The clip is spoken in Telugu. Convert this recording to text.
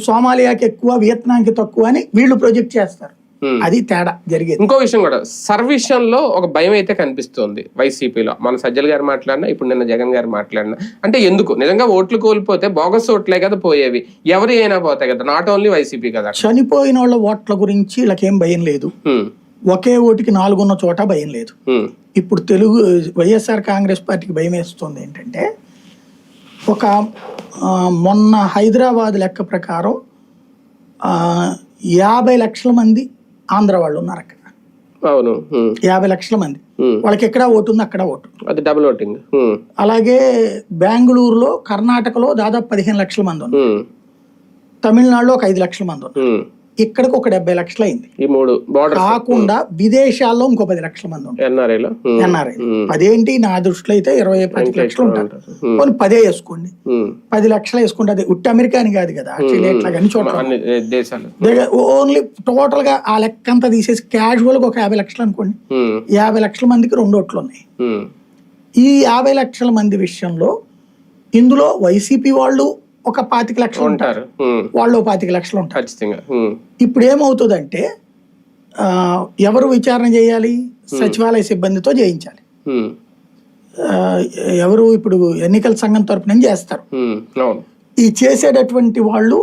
సోమాలియాకి ఎక్కువ, వియత్నాంకి తక్కువ అని వీళ్ళు ప్రొజెక్ట్ చేస్తారు. అది తేడా జరిగేది. ఇంకో విషయం కూడా, సర్విషన్లో ఒక భయం అయితే కనిపిస్తుంది వైసీపీలో. మన సజ్జల గారు మాట్లాడినా, ఇప్పుడు నిన్న జగన్ గారు మాట్లాడినా. అంటే ఎందుకు నిజంగా ఓట్లు కోల్పోతే బోగస్ ఓట్లే కదా పోయేవి, ఎవరు అయినా పోతాయి కదా, నాట్ ఓన్లీ వైసీపీ కదా. చనిపోయిన వాళ్ళ ఓట్ల గురించి వీళ్ళకేం భయం లేదు. ఒకే ఓటుకి 4 ఉన్న చోట భయం లేదు. ఇప్పుడు వైఎస్ఆర్ కాంగ్రెస్ పార్టీకి భయం వేస్తుంది ఏంటంటే, ఒక మొన్న హైదరాబాద్ లెక్క ప్రకారం 50 లక్షల మంది ఆంధ్ర వాళ్ళు ఉన్నారు అక్కడ. అవును, 50 లక్షల మంది. వాళ్ళకి ఎక్కడ ఓటు ఉంది, అక్కడ ఓటు. అది డబుల్ ఓటింగ్. అలాగే బెంగళూరులో, కర్ణాటకలో దాదాపు 15 లక్షల మంది ఉన్నారు. తమిళనాడులో ఒక 5 లక్షల మంది ఉన్నారు. ఇక్కడికి ఒక 70 లక్షలు అయింది. ఈ 3 బోర్డర్ కాకుండా విదేశాల్లో ఇంకో 10 లక్షల మంది ఉంటారు. ఎన్ఆర్ఐ అదేంటి నా దృష్టిలో అయితే 20-25 లక్షలు ఉంటారు. కొన్ని 10 వేసుకోండి, 10 లక్షలు వేసుకుంటే అది ఉట్టి అమెరికా అని కాదు కదా, అన్ని చోట్ల ఓన్లీ టోటల్ గా ఆ లెక్క అంతా తీసేసి క్యాజువల్ గా ఒక 50 లక్షలు అనుకోండి. 50 లక్షల మందికి 2 ఓట్లు ఉన్నాయి. ఈ 50 లక్షల మంది విషయంలో ఇందులో వైసీపీ వాళ్ళు ఒక 25 లక్షలు ఉంటారు, వాళ్ళు 25 లక్షలు ఉంటారు. ఇప్పుడు ఏమవుతుందంటే, ఎవరు విచారణ చేయాలి? సచివాలయ సిబ్బందితో చేయించాలి. ఎవరు ఇప్పుడు ఎన్నికల సంఘం తరపున చేస్తారు. ఈ చేసేటటువంటి వాళ్ళు